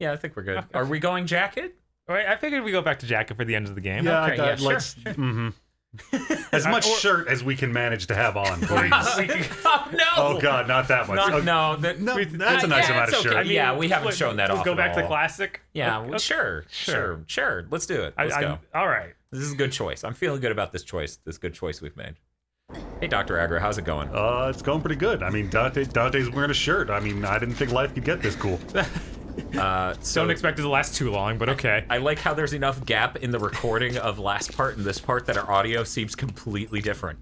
Yeah, I think we're good. Are we going jacket? All right, I figured we go back to jacket for the end of the game. Yeah, Okay, yeah, let's. sure. Mm-hmm. As much shirt as we can manage to have on, please. Oh, no! Oh, God, not that much. No, Okay. no, That's a nice amount of it's shirt. okay. Yeah, we haven't shown that off Go at back to all. classic. Yeah, Okay. well, sure. Let's do it. Let's go. All right. This is a good choice. I'm feeling good about this choice. This good choice we've made. Hey, Dr. Agra, how's it going? It's going pretty good. I mean, Dante's wearing a shirt. I mean, I didn't think life could get this cool. Don't expect it to last too long, but okay. I like how there's enough gap in the recording of last part and this part that our audio seems completely different.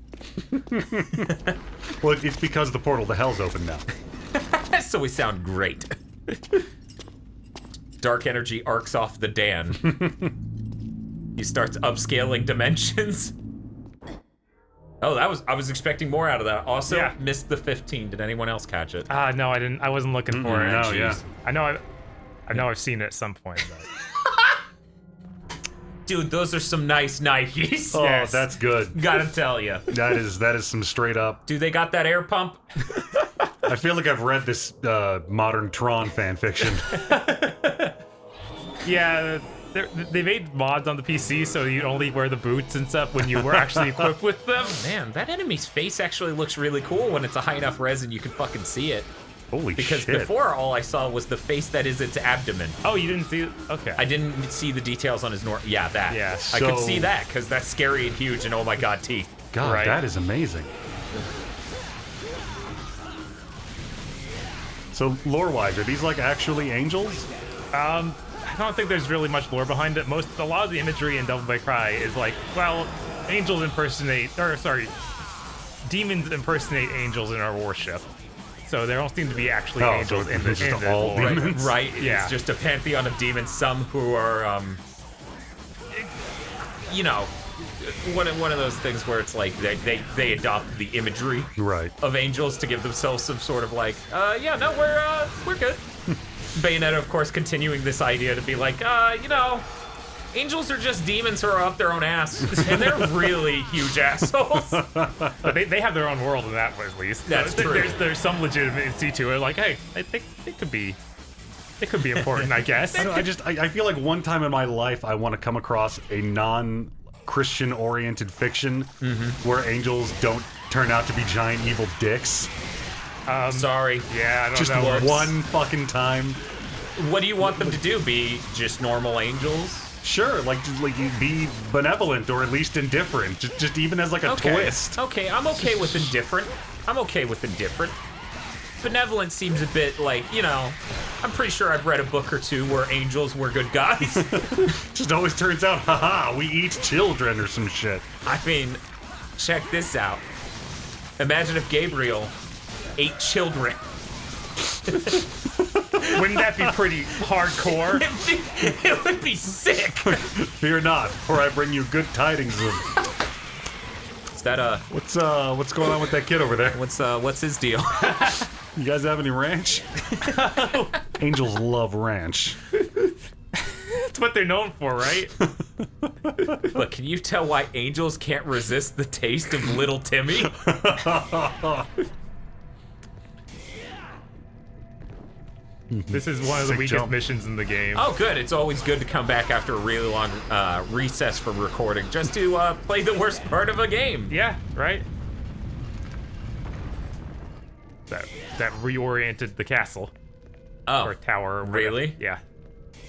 Well, it's because the portal to hell's open now. So we sound great. Dark energy arcs off the Dan. He starts upscaling dimensions. Oh, I was expecting more out of that. Also, Yeah. missed the 15. Did anyone else catch it? No, I didn't. I wasn't looking for it. No, Jeez. yeah. I know I've seen it at some point. But... Dude, those are some nice Nikes. Oh, Yes. that's good. Gotta tell you. That is some straight up. Do they got that air pump? I feel like I've read this modern Tron fan fiction. Yeah, they made mods on the PC so you only wear the boots and stuff when you were actually equipped with them. Man, that enemy's face actually looks really cool when it's a high enough res and you can fucking see it. Holy Because shit. before, all I saw was the face that is its abdomen. Oh, you didn't see it? Okay. I didn't see the details on his Yeah, that. Yeah. I could So- see that because that's scary and huge and oh my god, teeth. God, Right. that is amazing. So, lore-wise, are these like actually angels? I don't think there's really much lore behind it. A lot of the imagery in Devil May Cry is like, well, angels impersonate, or sorry, demons impersonate angels in our worship. So there don't seem to be actually Oh, angels so in the it's just in the all lore. demons? Right? Yeah. It's just a pantheon of demons, some who are, you know, one of those things where it's like they adopt the imagery Right. of angels to give themselves some sort of like, yeah, no, we're good. Bayonetta, of course, continuing this idea to be like, you know, angels are just demons who are up their own ass, and they're really huge assholes. But they have their own world in that way, at least. That's So true. There's some legitimacy to it. Like, hey, I think it could be important, I guess. I feel like one time in my life I want to come across a non-Christian oriented fiction where angels don't turn out to be giant evil dicks. Sorry. Yeah, I don't Just know. one fucking time. What do you want them to do? Be just normal angels? Sure, like you be benevolent or at least indifferent, just even as like a twist. Okay, I'm okay with indifferent. Benevolent seems a bit like, you know, I'm pretty sure I've read a book or two where angels were good guys. Just always turns out, haha, we eat children or some shit. I mean, check this out. Imagine if Gabriel ate children. Wouldn't that be pretty hardcore? It would be sick. Fear not, for I bring you good tidings of. Is that What's going on with that kid over there? what's his deal? You guys have any ranch? Angels love ranch. That's what they're known for, right? Look, can you tell why angels can't resist the taste of little Timmy? This is one of the Sick weakest jump. missions in the game. Oh, good. It's always good to come back after a really long recess from recording just to play the worst part of a game. Yeah, right? That reoriented the castle. Oh, Or tower. Or whatever. really? Yeah.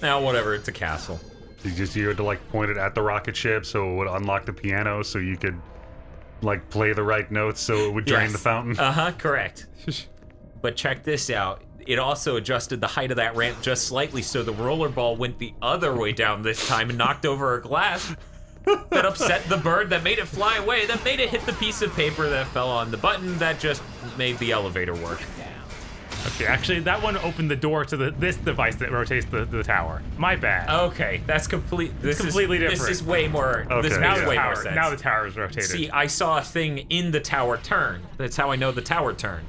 Now, whatever. It's a castle. You had to like point it at the rocket ship so it would unlock the piano so you could like play the right notes so it would drain Yes. the fountain. Correct. But check this out. It also adjusted the height of that ramp just slightly so the rollerball went the other way down this time and knocked over a glass. That upset the bird, that made it fly away, that made it hit the piece of paper that fell on the button, that just made the elevator work. Okay, actually, that one opened the door to this device that rotates the tower. My bad. Okay, that's completely completely This different. is way more. Okay, This now makes the way more tower. sense. Now the tower is rotated. See, I saw a thing in the tower turn. That's how I know the tower turned.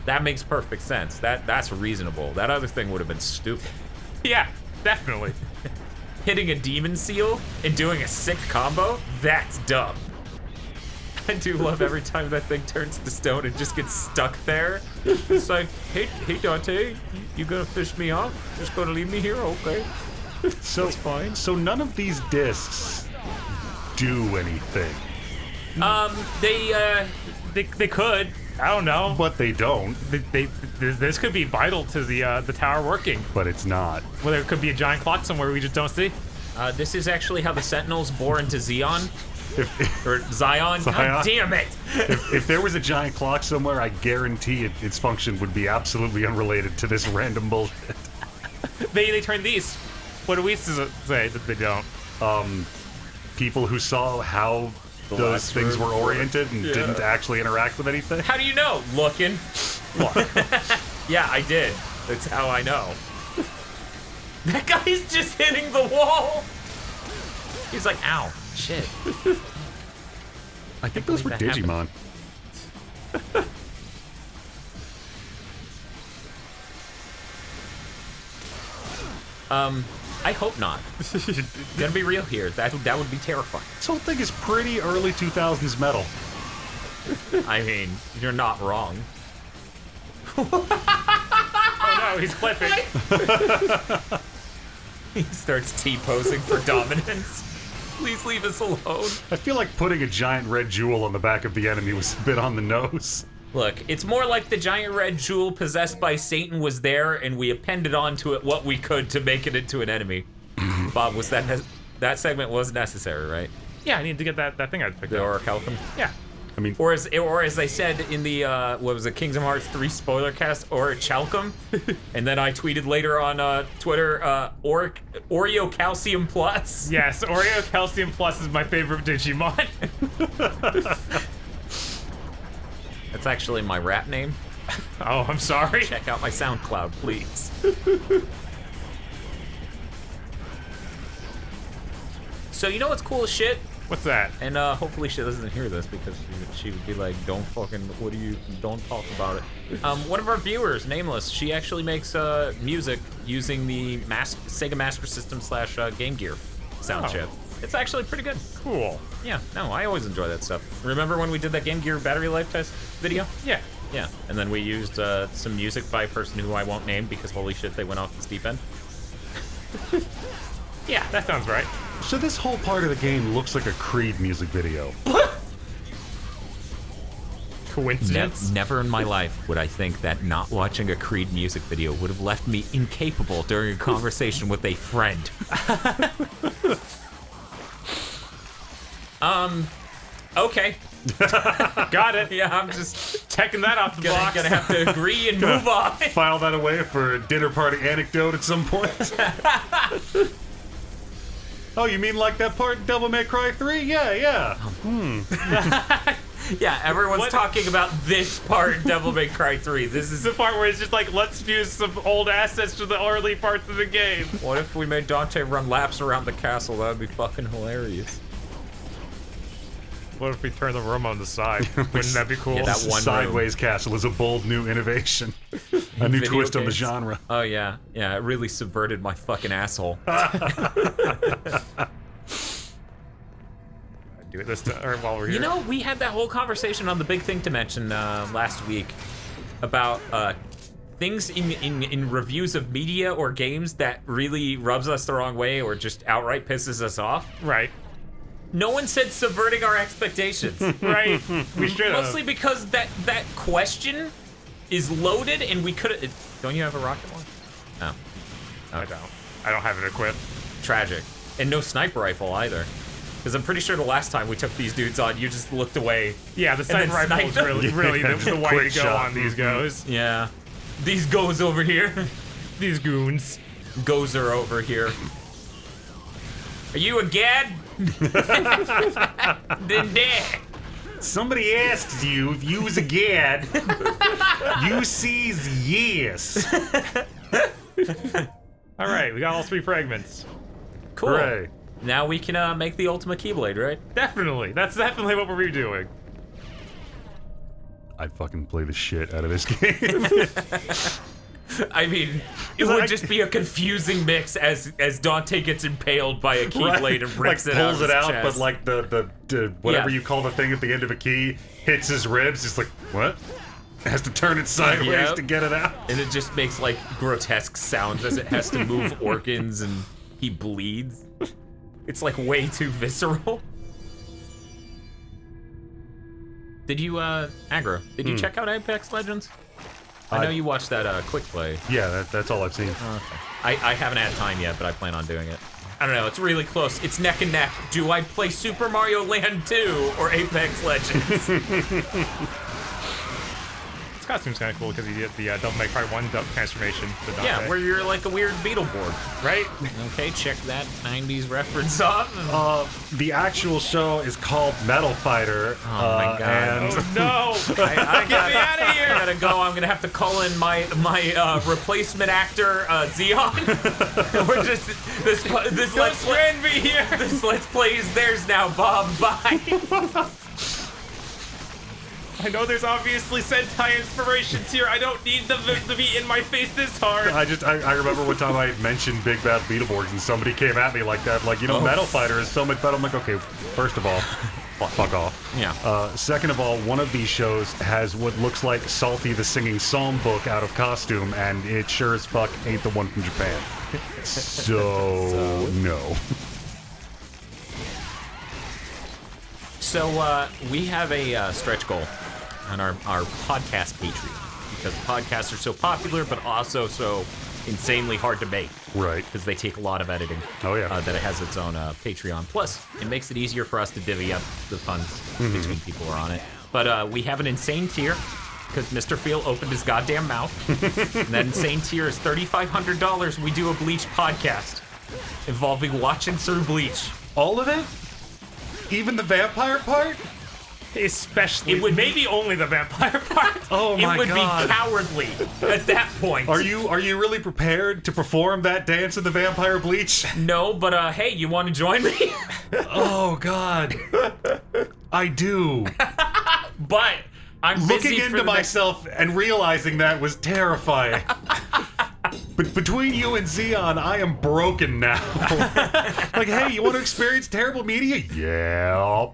That makes perfect sense. That's reasonable. That other thing would have been stupid. Yeah, definitely. Hitting a demon seal and doing a sick combo? That's dumb. I do love every time that thing turns to stone and just gets stuck there. It's like, hey Dante, you gonna fish me off? Just gonna leave me here? Okay. So That's fine. So none of these discs do anything, They could. I don't know. but they don't. This could be vital to the tower working. But it's not. Well, there could be a giant clock somewhere we just don't see. This is actually how the Sentinels bore into Xeon. If, Or Zion. God Zion. damn it! if there was a giant clock somewhere, I guarantee its function would be absolutely unrelated to this random bullshit. They turn these. What do we say that they don't? People who saw how those last things room. were oriented and didn't actually interact with anything. How do you know? Looking. Yeah, I did. That's how I know. That guy's just hitting the wall. He's like, ow, shit. I think those were believe that Digimon. I hope not. Gonna be real here. That would be terrifying. This whole thing is pretty early 2000s metal. I mean, you're not wrong. Oh no, he's clipping. He starts T-posing for dominance. Please leave us alone. I feel like putting a giant red jewel on the back of the enemy was a bit on the nose. Look, it's more like the giant red jewel possessed by Satan was there, and we appended onto it what we could to make it into an enemy. Bob, was that segment was necessary, right? Yeah, I need to get that thing I picked The up. Orichalcum? Yeah. I mean, Or as I said in the what was it, Kingdom Hearts 3 spoiler cast, Orichalcum, and then I tweeted later on Twitter, Oreo Calcium Plus. Yes, Oreo Calcium Plus is my favorite Digimon. That's actually my rap name. Oh, I'm sorry. Check out my SoundCloud, please. So you know what's cool as shit? What's that? And hopefully she doesn't hear this because she would be like, don't talk about it. One of our viewers, Nameless, she actually makes music using the Sega Master System / Game Gear sound Oh. chip. It's actually pretty good. Cool. Yeah, no, I always enjoy that stuff. Remember when we did that Game Gear battery life test video? Yeah. Yeah, and then we used some music by a person who I won't name because holy shit, they went off the steep end. Yeah, that sounds right. so this whole part of the game looks like a Creed music video. Coincidence? Never in my life would I think that not watching a Creed music video would have left me incapable during a conversation with a friend. Okay. Got it. Yeah, I'm just Checking that off the box. gonna have to agree and move on. File that away for a dinner party anecdote at some point. Oh, you mean like that part in Devil May Cry 3? Yeah. Yeah, everyone's What? talking about this part in Devil May Cry 3. This is This is the part where it's just like, let's fuse some old assets to the early parts of the game. What if we made Dante run laps around the castle? That would be fucking hilarious. What if we turn the room on the side? Wouldn't that be cool? Yeah, that one Sideways Castle is a bold new innovation. A new Video twist on the games. genre. Oh yeah, yeah, it really subverted my fucking asshole. Do it this time, or while we're here. You know, we had that whole conversation on the Big Thing to Mention last week about things in reviews of media or games that really rubs us the wrong way or just outright pisses us off. Right. No one said subverting our expectations. Right. We should have. Mostly because that question is loaded and we could have. Don't you have a rocket launcher? No. I don't have it equipped. Tragic. And no sniper rifle either. Because I'm pretty sure the last time we took these dudes on, you just looked away. Yeah, the And then sniper rifle is snipe really, them. really the way Quick to go shot. on these goes. Yeah. These goes over here. These goons. Goes are over here. Are you a gad? Then dare. Somebody asks you if you was a gad. You sees yes. All right, we got all 3 fragments. Cool. Hooray. Now we can make the ultimate Keyblade, right? Definitely. That's definitely what we're doing. I'd fucking play the shit out of this game. I mean, it would just be a confusing mix as Dante gets impaled by a keyblade and rips like it out. Pulls of it his out, chest. but like the whatever you call the thing at the end of a key hits his ribs. He's like, what? Has to turn it sideways to get it out. And it just makes like grotesque sounds as it has to move organs and he bleeds. It's like way too visceral. Did you, Aggro, did you check out Apex Legends? I know you watched that quick play. Yeah, that's all I've seen. Okay. I haven't had time yet, but I plan on doing it. I don't know, it's really close. It's neck and neck. Do I play Super Mario Land 2 or Apex Legends? This costume's kind of cool because you get the Devil May Cry 1 transformation. Yeah, where you're like a weird Beetleborg. Right? Okay, check that 90s reference off. The actual show is called Metal Fighter. Oh my god. And Oh no! I Get me out of here! I gotta go. I'm gonna have to call in my replacement actor, Zeon. We're just this let's Strand me here! This let's play is theirs now, Bob. Bye. I know there's obviously Sentai inspirations here. I don't need them to be in my face this hard. I remember one time I mentioned Big Bad Beetleborgs and somebody came at me like that, like, Metal Fighter is so much better. I'm like, okay, first of all, fuck off. Yeah. Second of all, one of these shows has what looks like Salty the Singing Psalm book out of costume, and it sure as fuck ain't the one from Japan. So no. So we have a stretch goal on our podcast Patreon because podcasts are so popular, but also so insanely hard to make. Right. Because they take a lot of editing. Oh, yeah. That it has its own Patreon. Plus, it makes it easier for us to divvy up the funds between people who are on it. But we have an insane tier because Mr. Feel opened his goddamn mouth. And that insane tier is $3,500. We do a Bleach podcast involving watching through Bleach. All of it? Even the vampire part? Especially, maybe only the vampire part. Oh my It would god. be cowardly at that point. Are you really prepared to perform that dance in the vampire bleach? No, but hey, you want to join me? Oh god. I do. But I'm Looking busy for into the myself and realizing that was terrifying. But between you and Xeon, I am broken now. Like, hey, you want to experience terrible media? Yep. Yeah,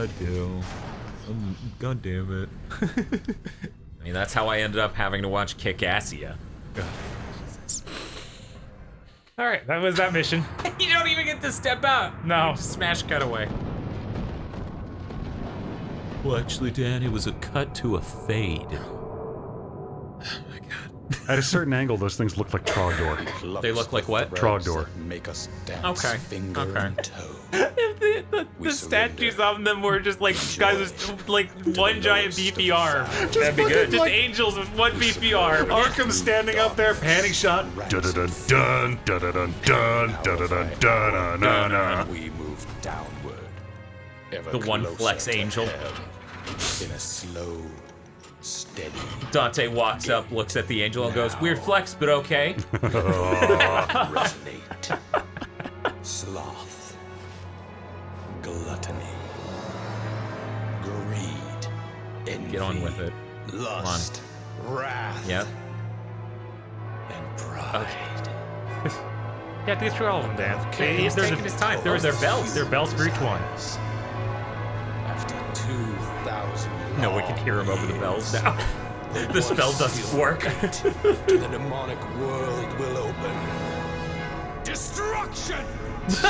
I do. God damn it. I mean, that's how I ended up having to watch Kick-Assia. All right, that was that mission. You don't even get to step out. No. You just smash cutaway. Well, actually, Dan, it was a cut to a fade. At a certain angle, those things look like Trogdor. They look like what? Trogdor. Make us dance Okay. finger Okay. and toe. If the We statues surrender. of them were just like guys with like one giant beefy arm. That'd be good. Just Like angels with one beefy arm. Arkham standing up there, panning shot. Dun dun dun dun dun dun dun dun dun dun dun. We move downward. Ever The one closer flex to angel. hell. In a slow, steady. Dante walks up, looks at the angel, and goes, "Weird flex, but okay." Resonate. Sloth. Gluttony. Greed. Envy. Get on with it. Lust. Wrath. Yep. And pride. You have to get through all of them, Dan. He's taking his time. There are bells. There are bells for each one. After 2,000 No one can hear him over the bells now. The spell doesn't work. to the demonic world will open. Destruction! It's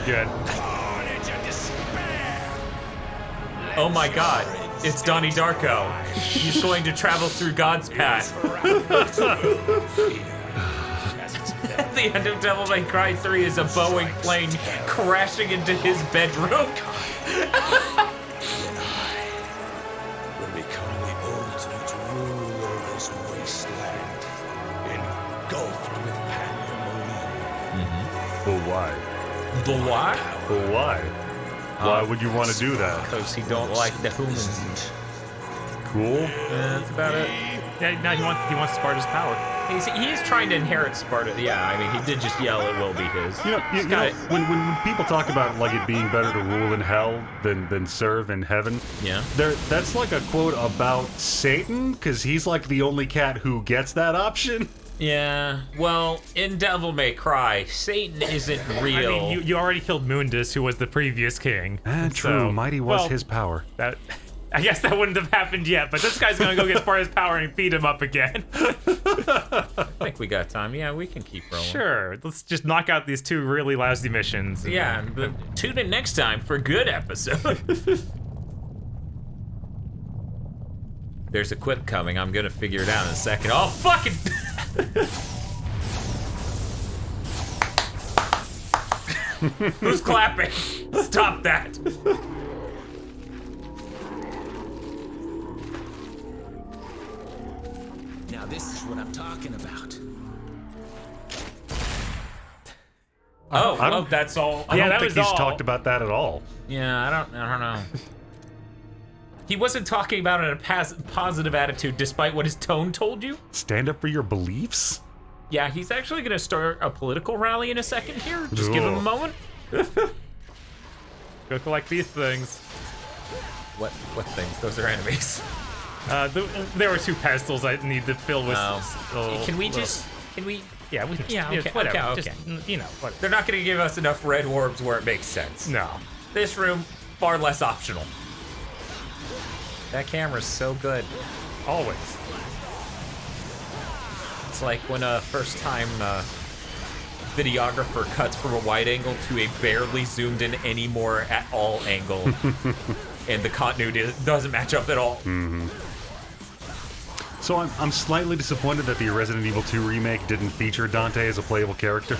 good. Carnage and despair! Oh my god, it's Donnie Darko. He's going to travel through God's path. At the end of Devil May Cry 3 is a Boeing plane crashing into his bedroom. Will become the ultimate ruler of this wasteland, engulfed with pandemonium. But why? The what? But why? Why would you want to do that? Because he don't like the humans. Cool. That's about it. Yeah, now he wants Sparta's power. He's trying to inherit Sparta. Yeah, I mean, he did just yell it will be his. You know, when people talk about like it being better to rule in hell than serve in heaven, Yeah. that's like a quote about Satan, because he's like the only cat who gets that option. Yeah, well, in Devil May Cry, Satan isn't real. I mean, you already killed Mundus, who was the previous king. True, mighty was his power. That, I guess that wouldn't have happened yet, but this guy's gonna go get Sparta's power and feed him up again. I think we got time. Yeah, we can keep rolling. Sure, let's just knock out these 2 really lousy missions. Yeah, but tune in next time for a good episode. There's a quip coming. I'm gonna figure it out in a second. Oh, fucking... Who's clapping? Stop that. Now this is what I'm talking about. Oh, that's all. I Yeah, don't that think was he's all. talked about that at all. Yeah, I don't know. He wasn't talking about it in a positive attitude, despite what his tone told you. Stand up for your beliefs? Yeah, he's actually gonna start a political rally in a second here. Just give him a Ugh. moment. Go collect these things. What things? Those are enemies. There were 2 pedestals I need to fill with. Can we? Yeah, we can. Yeah, okay, whatever. okay. Just, you know, whatever. They're not gonna give us enough red orbs where it makes sense. No. This room, far less optional. That camera's so good. Always. It's like when a first-time videographer cuts from a wide angle to a barely zoomed in anymore at all angle, and the continuity doesn't match up at all. So I'm slightly disappointed that the Resident Evil 2 remake didn't feature Dante as a playable character.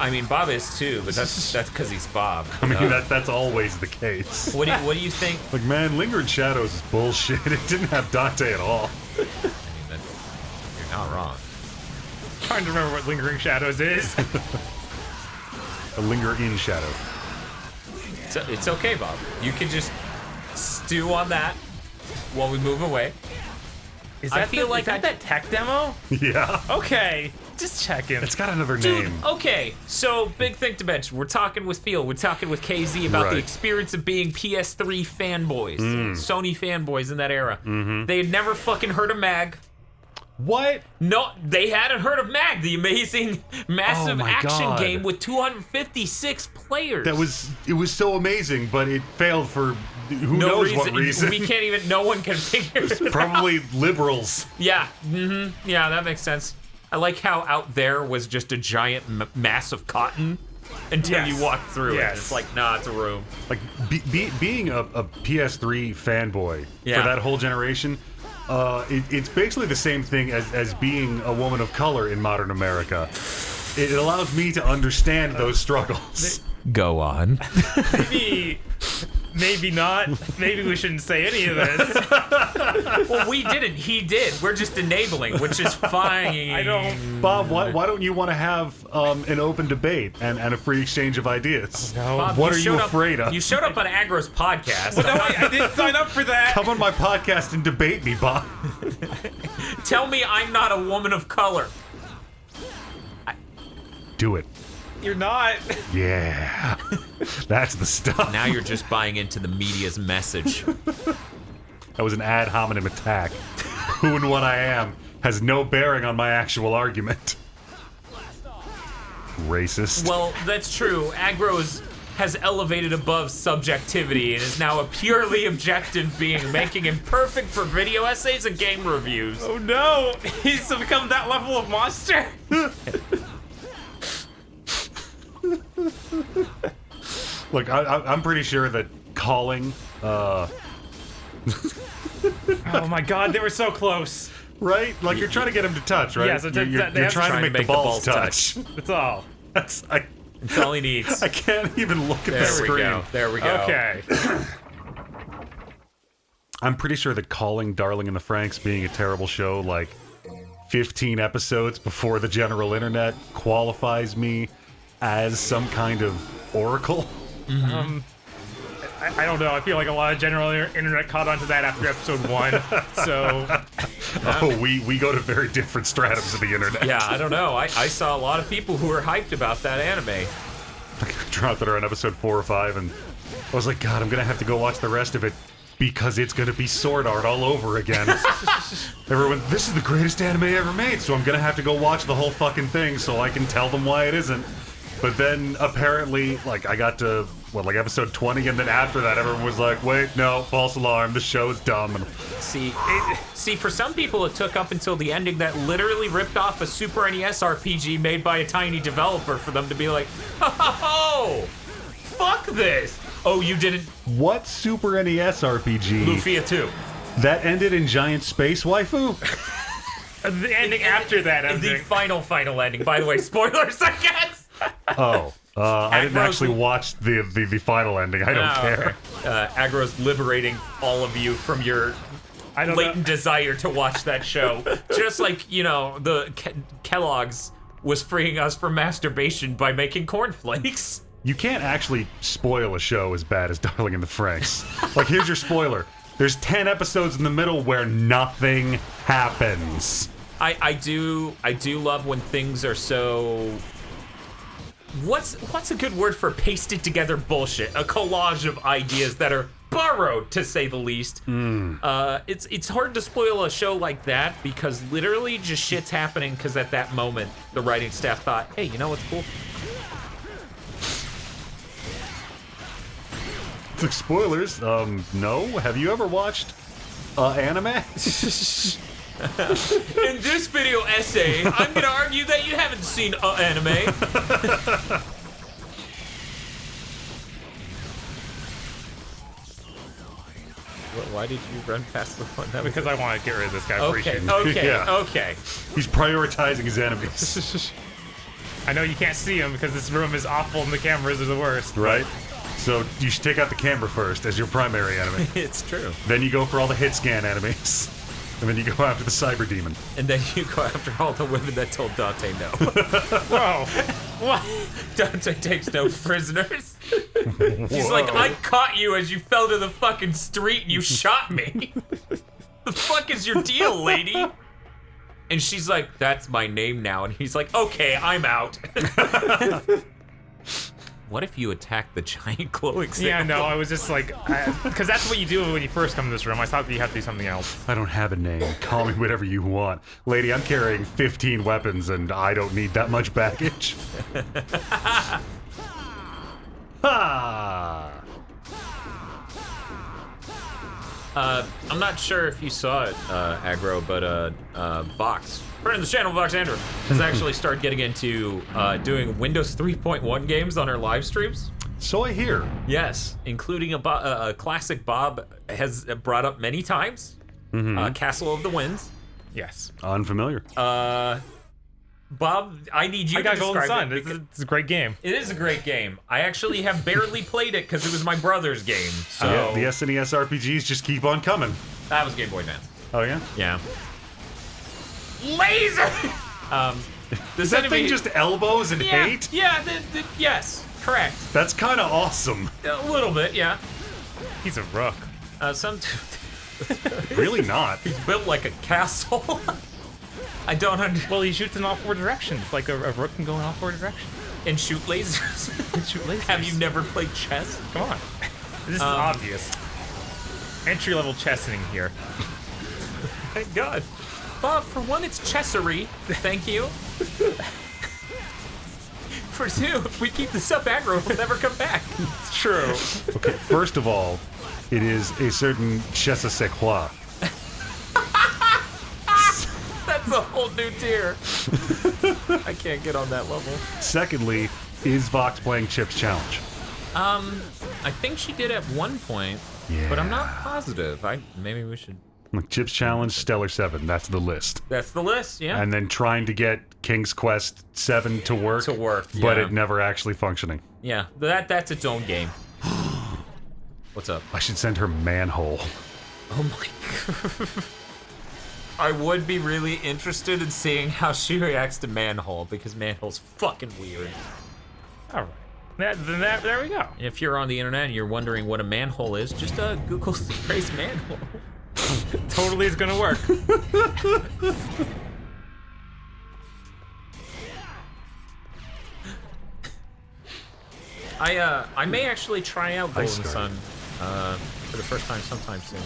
I mean, Bob is too, but that's because he's Bob. I mean, that's always the case. What do you think? Like, man, Lingering Shadows is bullshit. It didn't have Dante at all. I mean, you're not wrong. Trying to remember what Lingering Shadows is. A Linger in Shadow. It's okay, Bob. You can just stew on that while we move away. Is I that feel like that tech demo? Yeah. Okay, just checking. It's got another Dude, name. okay, so big thing to mention. We're talking with Phil, we're talking with KZ about the Right. experience of being PS3 fanboys, Sony fanboys in that era. They had never fucking heard of MAG. What? No, they hadn't heard of MAG, the amazing, massive Oh my action God. game with 256 players. It was so amazing, but it failed for who no knows reason. what reason. We can't even, no one can figure it out. Probably liberals. Yeah, yeah, that makes sense. I like how out there was just a giant mass of cotton until Yes. you walk through it. Yes. It's like, nah, it's a room. Like being a PS3 fanboy Yeah. for that whole generation, it's basically the same thing as being a woman of color in modern America. It allows me to understand those struggles. Go on. Maybe not. Maybe we shouldn't say any of this. Well, we didn't. He did. We're just enabling, which is fine. I don't. Bob, why don't you want to have an open debate and a free exchange of ideas? No. Bob, What are you showed up- afraid of? You showed up on Agro's podcast. No, I didn't sign up for that. Come on my podcast and debate me, Bob. Tell me I'm not a woman of color. Do it. You're not. Yeah. That's the stuff. Now you're just buying into the media's message. That was an ad hominem attack. Who and what I am has no bearing on my actual argument. Racist. Well, that's true. Agro's has elevated above subjectivity and is now a purely objective being, making him perfect for video essays and game reviews. Oh no! He's become that level of monster. Look, I'm pretty sure that calling, Oh my god, they were so close. right? Like you're trying to get him to touch, right? Yeah, so you're they have to trying to make the balls touch. That's all. That's That's all he needs. I can't even look at the There we screen. go. There we go. Okay. I'm pretty sure that calling Darling in the Franxx being a terrible show, like 15 episodes before the general internet, qualifies me as some kind of oracle. I don't know. I feel like a lot of general internet caught on to that after episode 1. So Oh, we go to very different stratums of the internet. Yeah, I don't know. I saw a lot of people who were hyped about that anime. Dropped it around episode 4 or 5, and I was like, God, I'm gonna have to go watch the rest of it because it's gonna be sword art all over again. Everyone, this is the greatest anime ever made, so I'm gonna have to go watch the whole fucking thing so I can tell them why it isn't. But then apparently, like, I got to like episode 20, and then after that, everyone was like, "Wait, no, false alarm. The show's dumb." And See, for some people, it took up until the ending that literally ripped off a Super NES RPG made by a tiny developer for them to be like, "Oh, fuck this!" Oh, you didn't? what Super NES RPG Lufia 2. that ended in giant space waifu? The ending after that The ending. final ending. By the way, spoilers, I guess. I didn't Agro's- actually watch the final ending. I don't care. Agro's liberating all of you from your I don't latent know. desire to watch that show. Just like, the Kellogg's was freeing us from masturbation by making cornflakes. You can't actually spoil a show as bad as Darling in the Franxx. Like, here's your spoiler. There's 10 episodes in the middle where nothing happens. I do love when things are so... What's a good word for pasted together bullshit? A collage of ideas that are borrowed, to say the least. It's hard to spoil a show like that because literally just shit's happening because at that moment the writing staff thought, hey, you know what's cool? It's like, spoilers. No. Have you ever watched anime? In this video essay, I'm gonna argue that you haven't seen anime. Why did you run past the one that was... Because I want to get rid of this guy. Okay, Appreciate it. Yeah. okay. He's prioritizing his enemies, I know you can't see him because this room is awful and the cameras are the worst. right? So you should take out the camera first as your primary enemy. It's true. Then you go for all the hit scan enemies. And then you go after the cyber demon. And then you go after all the women that told Dante no. Whoa. What? Dante takes no prisoners. He's like, I caught you as you fell to the fucking street and you shot me. The fuck is your deal, lady? And she's like, that's my name now. And he's like, okay, I'm out. What if you attack the giant glowing Yeah, symbol? no, I was just like, because that's what you do when you first come to this room. I thought that you have to do something else. I don't have a name. Call me whatever you want. Lady, I'm carrying 15 weapons and I don't need that much baggage. Ha! I'm not sure if you saw it, Aggro, but Vox, friend of the channel, Vox Andrew, has actually started getting into doing Windows 3.1 games on her live streams. So I hear. Yes, including a classic Bob has brought up many times, Castle of the Winds. Yes. Unfamiliar. Bob, I need you I to got Golden describe Sun. it. because It's a great game. It is a great game. I actually have barely played it because it was my brother's game. So Yeah, the SNES RPGs just keep on coming. that was Game Boy Advance. Oh, yeah? Yeah. Laser. Is that thing just elbows and Yeah, hate? yeah, yes, correct. That's kind of awesome. A little bit, yeah. He's a rook. Some Really not. built like a castle. I don't understand. Well, he shoots in all four directions. Like a rook can go in all four directions. And shoot lasers. Shoot lasers. Have you never played chess? Come on. This is obvious. Entry-level chessing here. Thank God. Bob, for one, it's chessery. Thank you. For two, if we keep this up aggro, we'll never come back. It's true. Okay, first of all, it is a certain chasse c'est quoi. That's a whole new tier. I can't get on that level. Secondly, is Vox playing Chip's Challenge? I think she did at one point, but I'm not positive. Maybe we should. Like Chip's Challenge, Stellar 7, that's the list. That's the list, yeah. And then trying to get King's Quest 7 to work. But yeah. it never actually functioning. Yeah, that's its own game. What's up? I should send her Manhole. Oh my God. I would be really interested in seeing how she reacts to Manhole, because Manhole's fucking weird. All right. There we go. If you're on the internet and you're wondering what a manhole is, just Google the phrase manhole. Totally is gonna work. I may actually try out Golden Ice Sun for the first time sometime soon.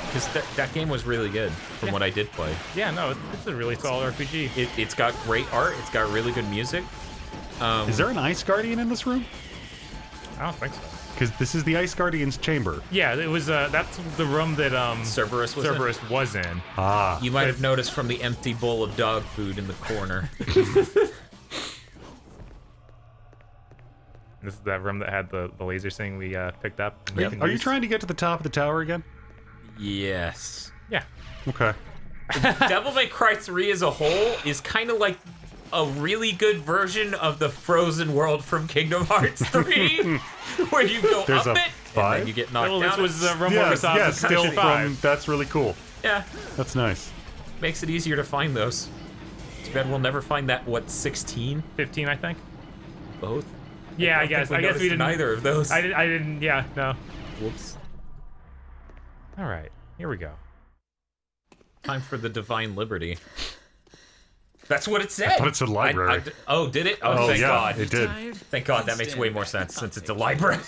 Because that game was really good from what I did play. Yeah, no, it's a really solid RPG. It's got great art. It's got really good music. Is there an Ice Guardian in this room? I don't think so. Because this is the Ice Guardian's chamber. Yeah, it was. That's the room that Cerberus was in? Cerberus was in. Ah. You might have noticed from the empty bowl of dog food in the corner. This is that room that had the laser thing we picked up. and Yep. can Are you use. trying to get to the top of the tower again? Yes. Yeah. Okay. Devil May Cry 3 as a whole is kind of like a really good version of the frozen world from Kingdom Hearts 3, where you go There's up a it and five? then you get knocked Well, down. this was the room where we Yes, saw yes, the still Section from... 5. That's really cool. Yeah, That's nice. makes it easier to find those. Too bad we'll never find that, what, 16? 15, I think. Both? Yeah, I don't guess. think I guess we noticed didn't. neither of those. I didn't. Yeah, no. Whoops. All right, here we go. Time for the Divine Liberty. That's what it said. I thought it said library. Oh, did it? Oh, thank yeah, God. it did. Tired? Thank God, that makes way more sense since it's a library.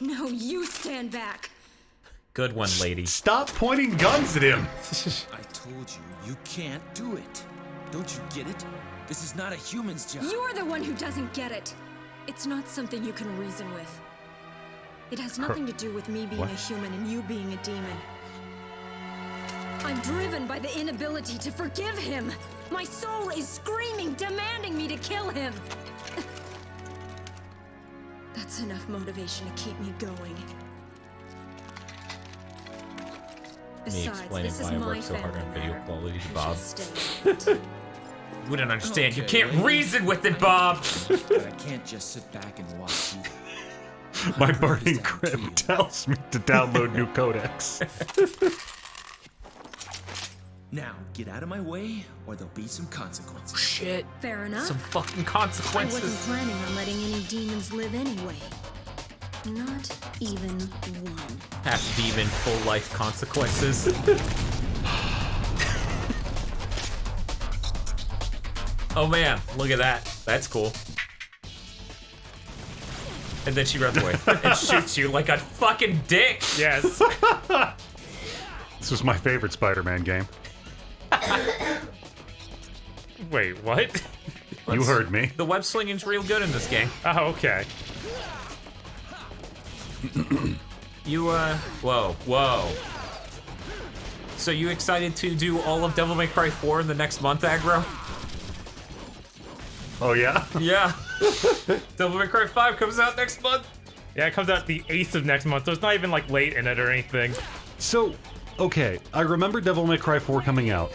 No, you stand back. Good one, lady. Stop pointing guns at him! I told you, you can't do it. Don't you get it? This is not a human's job. You're the one who doesn't get it. It's not something you can reason with. It has nothing to do with me being What? a human and you being a demon. I'm driven by the inability to forgive him. My soul is screaming, demanding me to kill him. That's enough motivation to keep me going. Me Besides, explaining this is why I my work so hard family on video matter. quality to You Bob. should stay. We don't understand. You Okay, can't lady. reason with it, Bob. But I can't just sit back and watch you. My burning crib tells me to download new codecs. Now, get out of my way, or there'll be some consequences. Shit. Fair enough. Some fucking I wasn't consequences. planning on letting any demons live anyway. Not even one. Half demon, full life consequences. Oh man, look at that. That's cool. And then she runs away and shoots you like a fucking dick. Yes. This was my favorite Spider-Man game. Wait, what? You heard me. The web slinging's real good in this game. Oh, okay. Whoa. So you excited to do all of Devil May Cry 4 in the next month, Aggro? Oh, yeah? Yeah. Devil May Cry 5 comes out next month. Yeah, it comes out the 8th of next month, so it's not even like late in it or anything. So, okay, I remember Devil May Cry 4 coming out,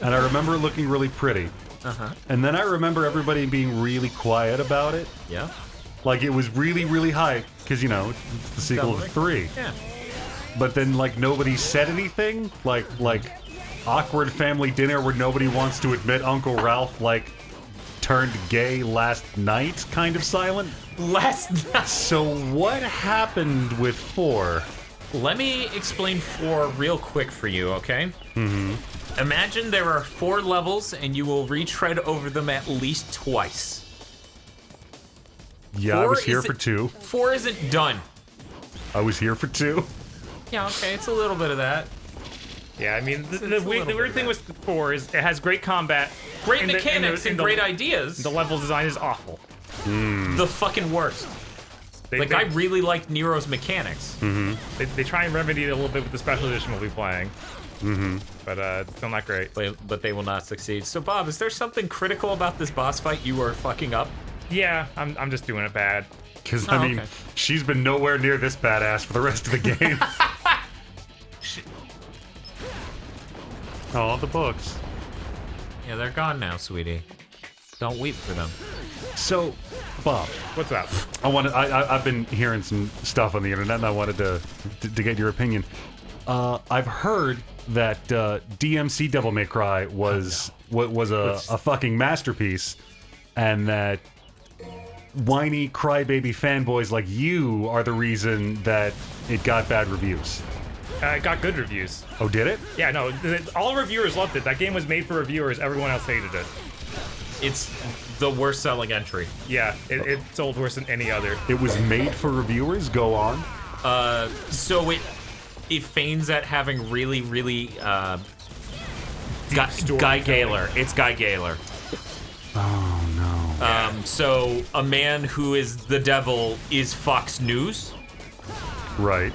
and I remember it looking really pretty. Uh-huh. And then I remember everybody being really quiet about it. Yeah. Like, it was really, really hype, because, you know, it's the sequel Devil to 3. Yeah. But then, like, nobody said anything. Like, awkward family dinner where nobody wants to admit Uncle Ralph, like, turned gay last night kind of silent. Last night. So what happened with 4? Let me explain 4 real quick for you, okay? Mm-hmm. Imagine there are 4 levels and you will retread over them at least twice. Yeah, I 4 was here isn't- for 2. 4 isn't done. I was here for 2. Yeah, okay, it's a little bit of that. Yeah, I mean, It's a the little weird bit thing of with 4 is it has great combat. Great and the- mechanics and the- great ideas. The level design is awful. The fucking worst. They, Like, they, I really liked Nero's mechanics. they try and remedy it a little bit with the special edition we'll be playing. But it's still not great. But they will not succeed. So, Bob, is there something critical about this boss fight you are fucking up? Yeah, I'm just doing it bad. Because, Oh, I mean, okay. she's been nowhere near this badass for the rest of the game. Oh, the books. Yeah, they're gone now, sweetie. Don't weep for them. So, Bob, What's up? I've been hearing some stuff on the internet, and I wanted to get your opinion. I've heard that DMC Devil May Cry was a fucking masterpiece, and that whiny crybaby fanboys like you are the reason that it got bad reviews. It got good reviews. Oh, did it? Yeah, no, all reviewers loved it. That game was made for reviewers. Everyone else hated it. It's the worst selling entry. Yeah, it sold worse than any other. It was made for reviewers? Go on. So it feigns at having really, really Guy Gaylor. It's Guy Gaylor. Oh, no. So a man who is the devil is Fox News. Right.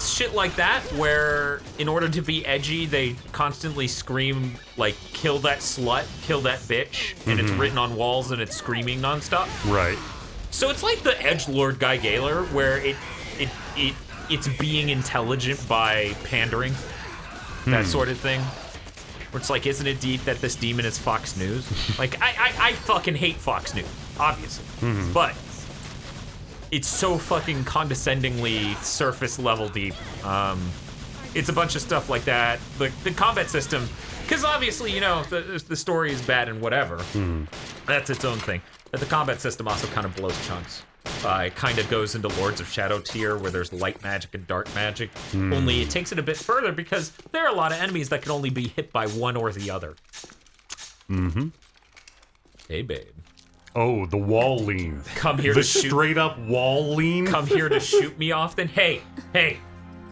Shit like that, where in order to be edgy, they constantly scream like "kill that slut, kill that bitch," and it's written on walls and it's screaming nonstop. Right. So it's like the edgelord Guy Gaylor, where it's being intelligent by pandering, that sort of thing. Where it's like, isn't it deep that this demon is Fox News? Like, I fucking hate Fox News, obviously, but it's so fucking condescendingly surface level deep. It's a bunch of stuff like that. The combat system, because obviously, you know, the story is bad and whatever. That's its own thing. But the combat system also kind of blows chunks. It kind of goes into Lords of Shadow tier, where there's light magic and dark magic. Only it takes it a bit further because there are a lot of enemies that can only be hit by one or the other. Hey, babe. Oh, the wall lean. Come here The to shoot. straight up wall lean? Come here to shoot me often. Hey,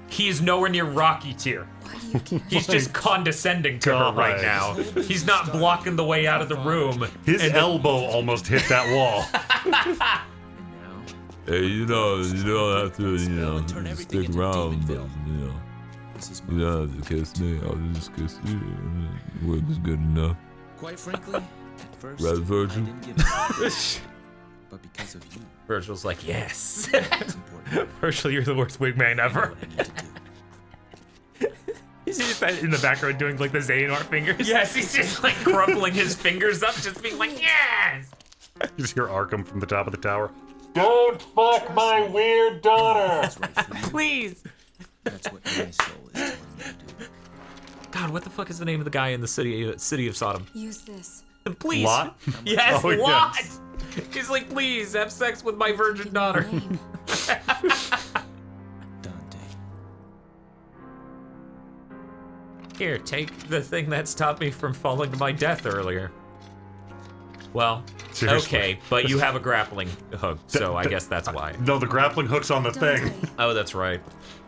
he is nowhere near Rocky tier. He's just condescending to her right now. He's not blocking the way out of the room. His elbow almost hit that wall. Hey, you don't have to, stick around, but, you don't have to kiss me. I'll just kiss you. Work is good enough. Quite frankly, at first, Red Virgin. I didn't give it. But because of you, Virgil's like, yes. it's important. Virtually, you're the worst wingman I know ever. what I need to do. He's just in the background doing like the Xehanort fingers. Yes, he's just like crumpling his fingers up, just being like, yes. You just hear Arkham from the top of the tower. Don't fuck my weird daughter! That's right for you. Please. That's what my soul is telling me to do. God, what the fuck is the name of the guy in the city of Sodom? Use this. Please. Lot? Yes, Oh, Lot. yes. He's like, please have sex with my virgin daughter. Dante. Here, take the thing that stopped me from falling to my death earlier. Well, Seriously. okay, but you have a grappling hook, so I guess that's why. No, the grappling hook's on the thing. Oh, that's right.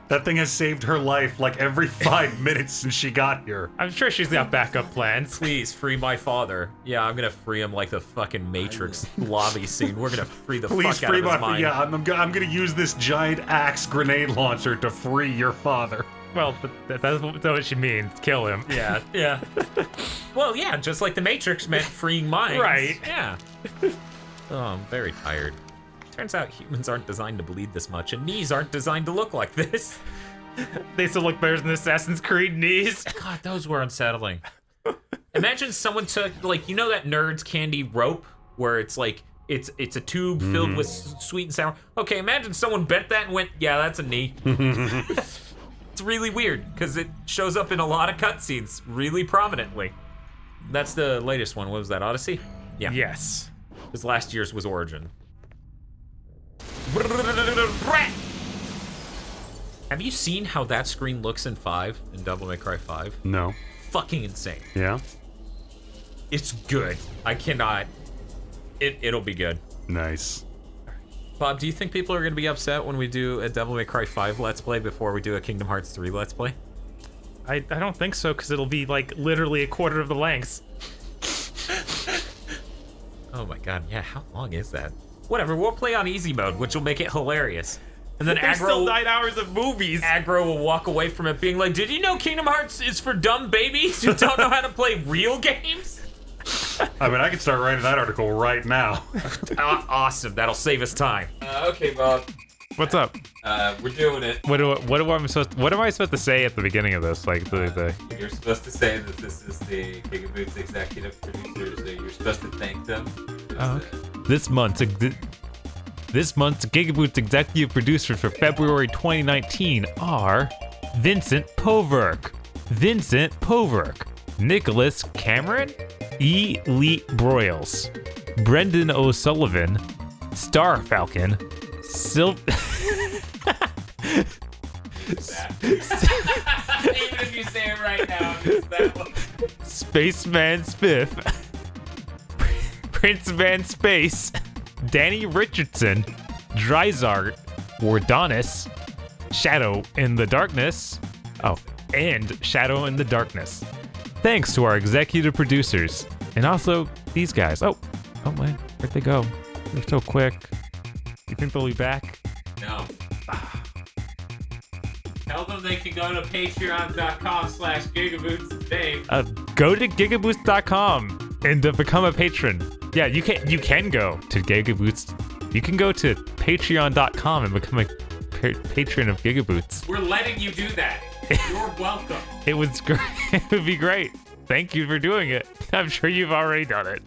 That thing has saved her life like every 5 minutes since she got here. I'm sure she's got backup plans. Please free my father. Yeah, I'm gonna free him like the fucking Matrix lobby scene. We're gonna free the Please fuck out free of his my... mind. Yeah, I'm gonna use this giant axe grenade launcher to free your father. Well, that's what she means. Kill him. Yeah. Well, yeah, just like the Matrix meant freeing minds. Right. Yeah. Oh, I'm very tired. Turns out humans aren't designed to bleed this much, and knees aren't designed to look like this. They still look better than Assassin's Creed knees. God, those were unsettling. Imagine someone took, like, you know that Nerds candy rope where it's like, it's a tube filled with sweet and sour. Okay, imagine someone bent that and went, yeah, that's a knee. It's really weird because it shows up in a lot of cutscenes really prominently. That's the latest one. What was that, Odyssey? Yeah. Yes. Because last year's was Origin. Have you seen how that screen looks in 5, in Devil May Cry 5? No. Fucking insane. Yeah? It's good. I cannot. It'll be good. Nice. Bob, do you think people are going to be upset when we do a Devil May Cry 5 Let's Play before we do a Kingdom Hearts 3 Let's Play? I don't think so, because it'll be like literally a quarter of the length. Oh my god, yeah, how long is that? Whatever, we'll play on easy mode, which will make it hilarious. And then There's still Aggro, 9 hours of movies. Aggro will walk away from it being like, did you know Kingdom Hearts is for dumb babies who don't know how to play real games? I mean, I could start writing that article right now. Awesome, that'll save us time. Okay, Bob, What's up? we're doing it. What am I supposed to say at the beginning of this? Like the You're supposed to say that this is the GigaBoots executive producers, so you're supposed to thank them. This month's GigaBoots executive producers for February 2019 are Vincent Poverk, Nicholas Cameron, E. Lee Broyles, Brendan O'Sullivan, that. Even if you say it right now, it's that one. Spaceman Spiff, Prince Van Space, Danny Richardson, Dryzart, Wardonis, Shadow in the Darkness, and Shadow in the Darkness. Thanks to our executive producers, and also these guys. Oh man, where'd they go? They're so quick. You think they'll be back? No. Tell them they can go to patreon.com/GigaBoots today. Go to gigaboots.com and become a patron. Yeah, you can go to GigaBoots. You can go to patreon.com and become a patron of GigaBoots. We're letting you do that. You're welcome. It was great. It would be great. Thank you for doing it. I'm sure you've already done it.